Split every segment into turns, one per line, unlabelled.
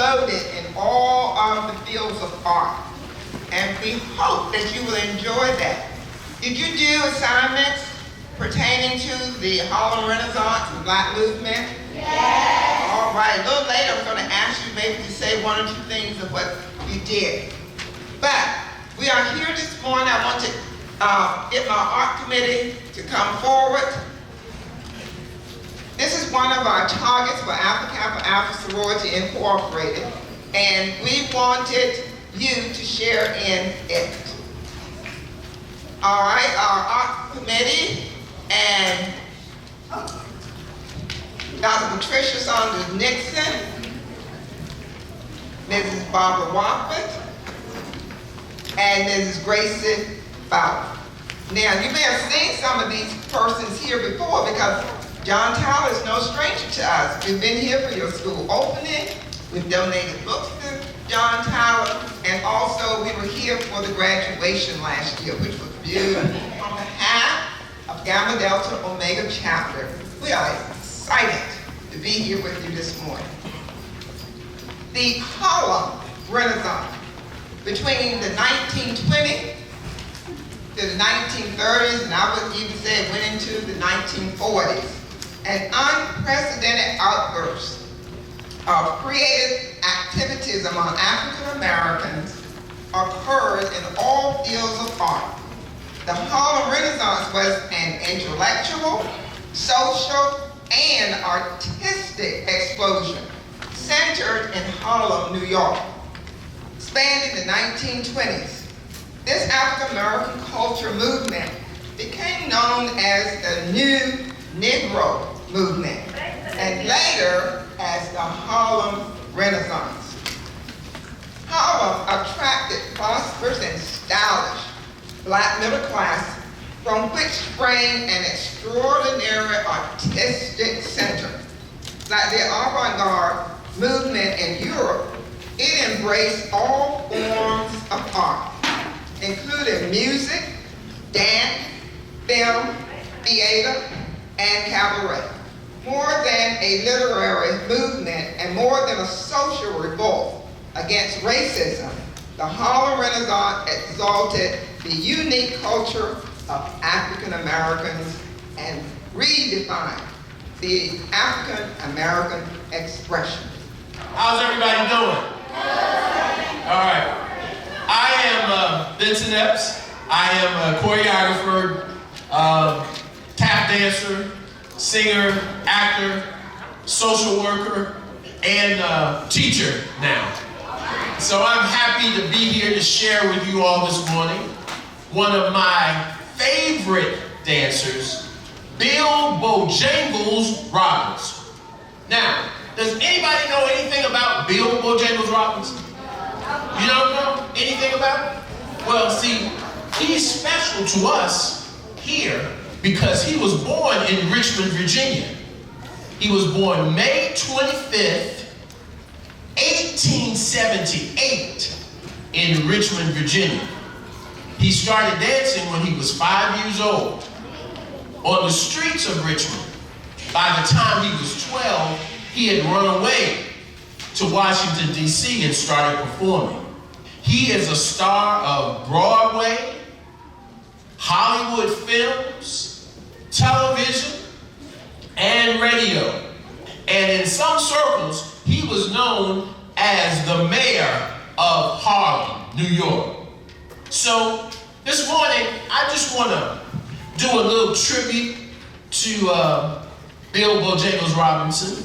loaded in all of the fields of art. And we hope that you will enjoy that. Did you do assignments pertaining to the Harlem Renaissance and Black movement? Yes. All right, a little later I'm going to ask you maybe to say one or two things of what you did. But we are here this morning. I want to get my art committee to come forward. This is one of our targets for Alpha Kappa Alpha Sorority Incorporated, and we wanted you to share in it. All right, our art committee and Dr. Patricia Saunders Nixon, Mrs. Barbara Wofford, and Mrs. Gracie Fowler. Now, you may have seen some of these persons here before because John Tyler is no stranger to us. We've been here for your school opening. We've donated books to John Tyler, and also we were here for the graduation last year, which was beautiful. On behalf of Gamma Delta Omega Chapter, we are excited to be here with you this morning. The Harlem Renaissance, between the 1920s to the 1930s, and I would even say it went into the 1940s, an unprecedented outburst of creative activities among African Americans occurred in all fields of art. The Harlem Renaissance was an intellectual, social, and artistic explosion centered in Harlem, New York. Spanning the 1920s, this African American culture movement became known as the New Negro movement, and later as the Harlem Renaissance. Harlem attracted prosperous and stylish Black middle class, from which sprang an extraordinary artistic center. Like the avant-garde movement in Europe, it embraced all forms of art, including music, dance, film, theater, and cabaret. More than a literary movement and more than a social revolt against racism, the Harlem Renaissance exalted the unique culture of African Americans and redefined the African American expression.
How's everybody doing? All right. I am Vincent Epps. I am a choreographer, tap dancer, singer, actor, social worker, and teacher now. So I'm happy to be here to share with you all this morning one of my favorite dancers, Bill Bojangles Robbins. Now, does anybody know anything about Bill Bojangles Robbins? You don't know anything about it? Well, see, he's special to us here because he was born in Richmond, Virginia. He was born May 25th, 1878 in Richmond, Virginia. He started dancing when he was 5 years old on the streets of Richmond. By the time he was 12, he had run away to Washington, D.C. and started performing. He is a star of Broadway, Hollywood films, television, and radio. And in some circles, he was known as the mayor of Harlem, New York. So this morning, I just want to do a little tribute to Bill Bojangles Robinson.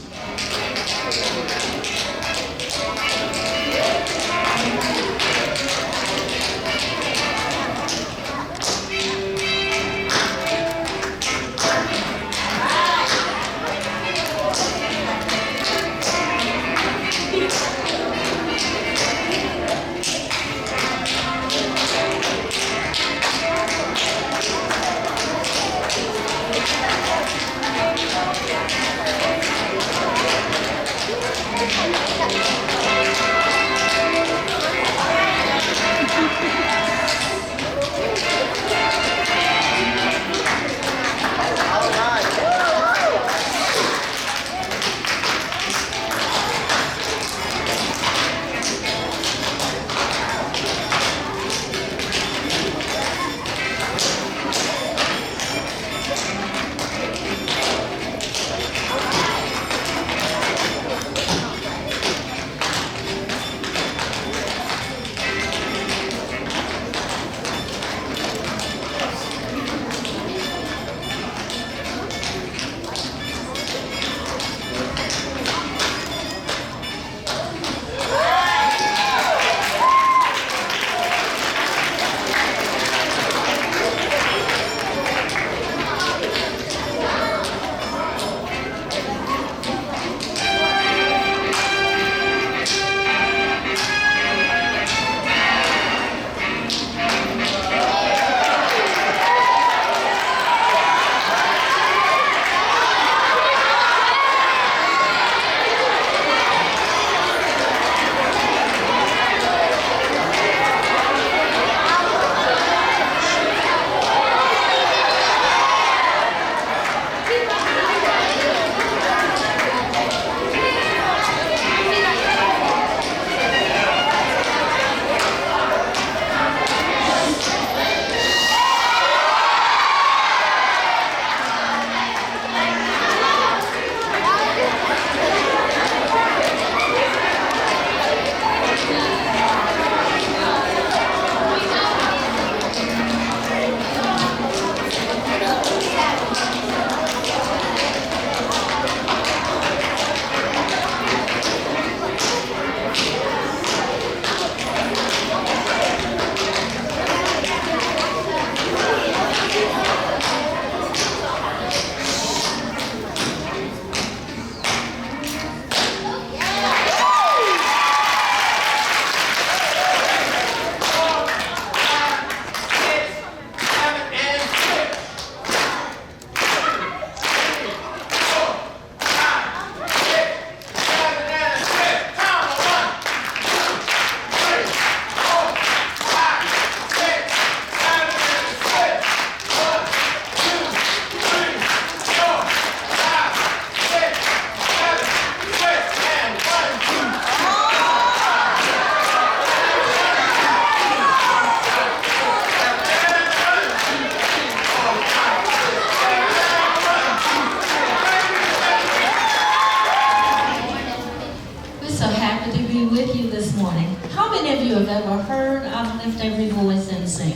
every voice and sing?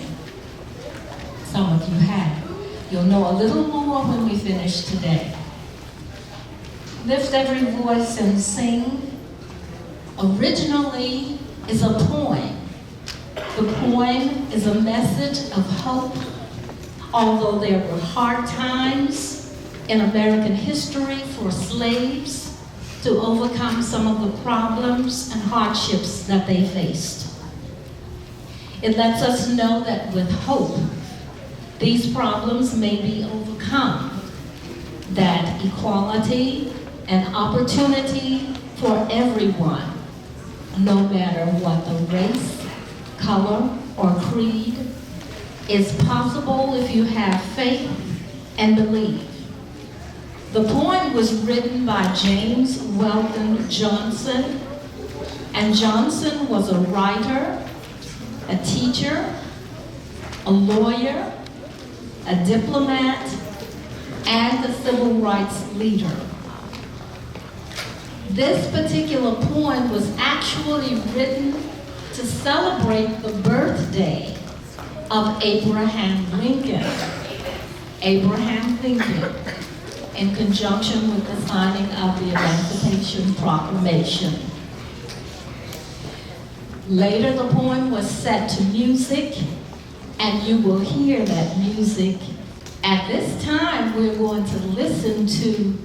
Some of you have. You'll know a little more when we finish today. Lift every voice and sing originally is a poem. The poem is a message of hope. Although there were hard times in American history for slaves to overcome some of the problems and hardships that they faced. It lets us know that with hope, these problems may be overcome, that equality and opportunity for everyone, no matter what the race, color, or creed, is possible if you have faith and believe. The poem was written by James Weldon Johnson, and Johnson was a writer, a teacher, a lawyer, a diplomat, and a civil rights leader. This particular poem was actually written to celebrate the birthday of Abraham Lincoln. Abraham Lincoln, in conjunction with the signing of the Emancipation Proclamation. Later, the poem was set to music, and you will hear that music. At this time, we're going to listen to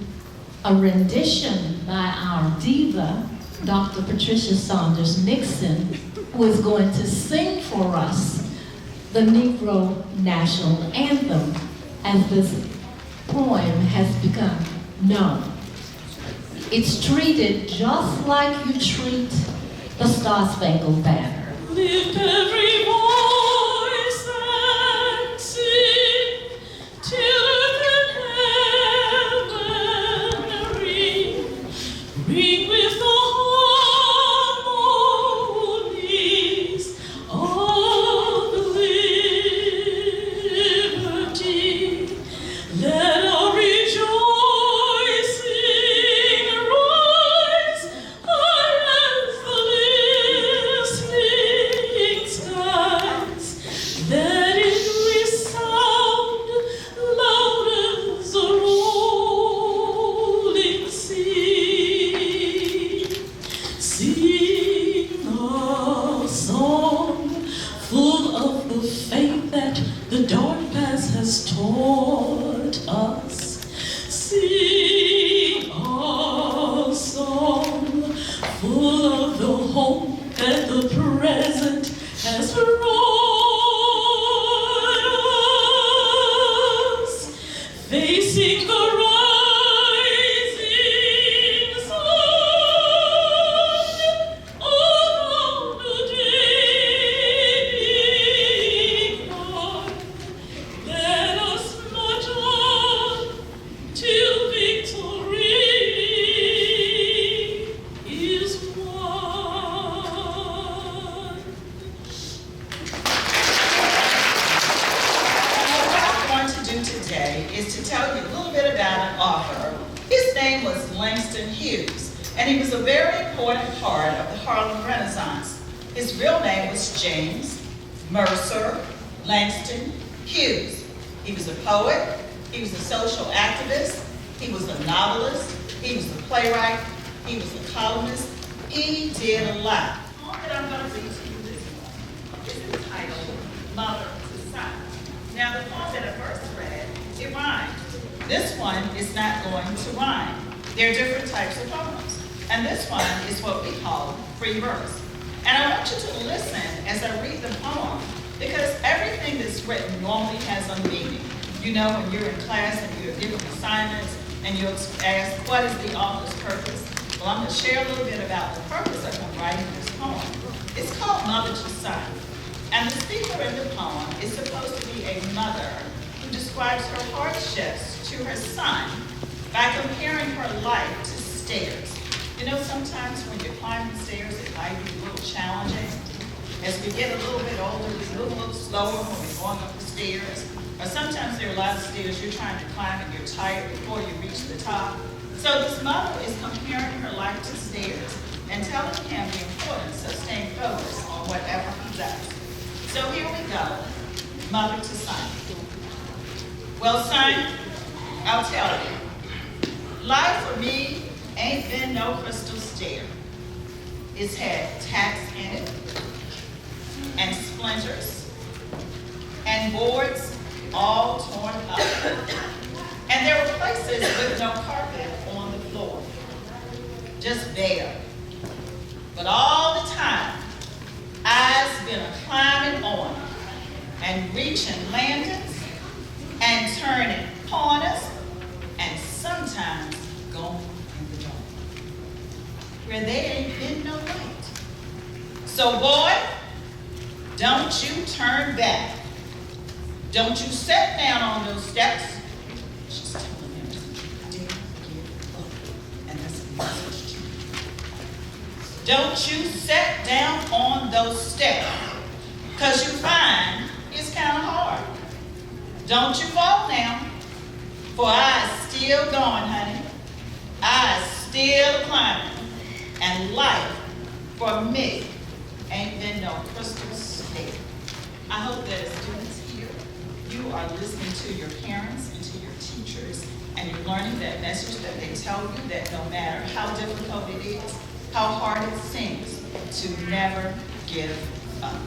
a rendition by our diva, Dr. Patricia Saunders Nixon, who is going to sing for us the Negro National Anthem, as this poem has become known. It's treated just like you treat the Star-Spangled Banner.
Lift every voice and sing till earth and heaven ring, ring with the harmonies of liberty. Let our rejoicing rise high as the listening skies, that it resound loud as a rolling sea. Sing a song full of the faith that the dark past has taught us. Sing a song full of the hope that the present has brought us. Facing the rising sun on the day dawn. Let us march on till victory is won.
What I'm going to do today is to tell you a little bit about an author. His name was Langston Hughes, and he was a very important part of the Harlem Renaissance. His real name was James Mercer Langston Hughes. He was a poet, he was a social activist, he was a novelist, he was a playwright, he was a columnist. He did a lot. The poem that I'm going to read to you this morning is entitled Mother to Son. Now, the poem that I first read, it rhymed. This one is not going to rhyme. There are different types of poems. And this one is what we call free verse. And I want you to listen as I read the poem, because everything that's written normally has a meaning. You know, when you're in class and you're given assignments and you're asked, what is the author's purpose? Well, I'm going to share a little bit about the purpose of him writing this poem. It's called Mother to Son. And the speaker in the poem is supposed to be a mother who describes her hardships to her son by comparing her life to stairs. You know, sometimes when you're climbing stairs, it might be a little challenging. As we get a little bit older, we move a little slower when we're going up the stairs. Or sometimes there are a lot of stairs you're trying to climb and you're tired before you reach the top. So this mother is comparing her life to stairs and telling him the importance of staying focused on whatever he does. So here we go, mother to son. Well, son, I'll tell you, life for me ain't been no crystal stair. It's had tacks in it, and splinters, and boards all torn up. And there were places with no carpet on the floor, just bare. But all the time, I've been climbing on and reaching landings and turning corners and sometimes going in the dark where there ain't been no light. So boy, don't you turn back. Don't you sit down on those steps. She's telling him, don't give up. And that's a message to you. Don't you sit down on those steps, because you find it's kind of hard. Don't you fall now, for I's still going, honey. I's still climbing. And life, for me, ain't been no crystal stair. I hope that as students here, you are listening to your parents and to your teachers, and you're learning that message that they tell you, that no matter how difficult it is, how hard it seems, to never give up.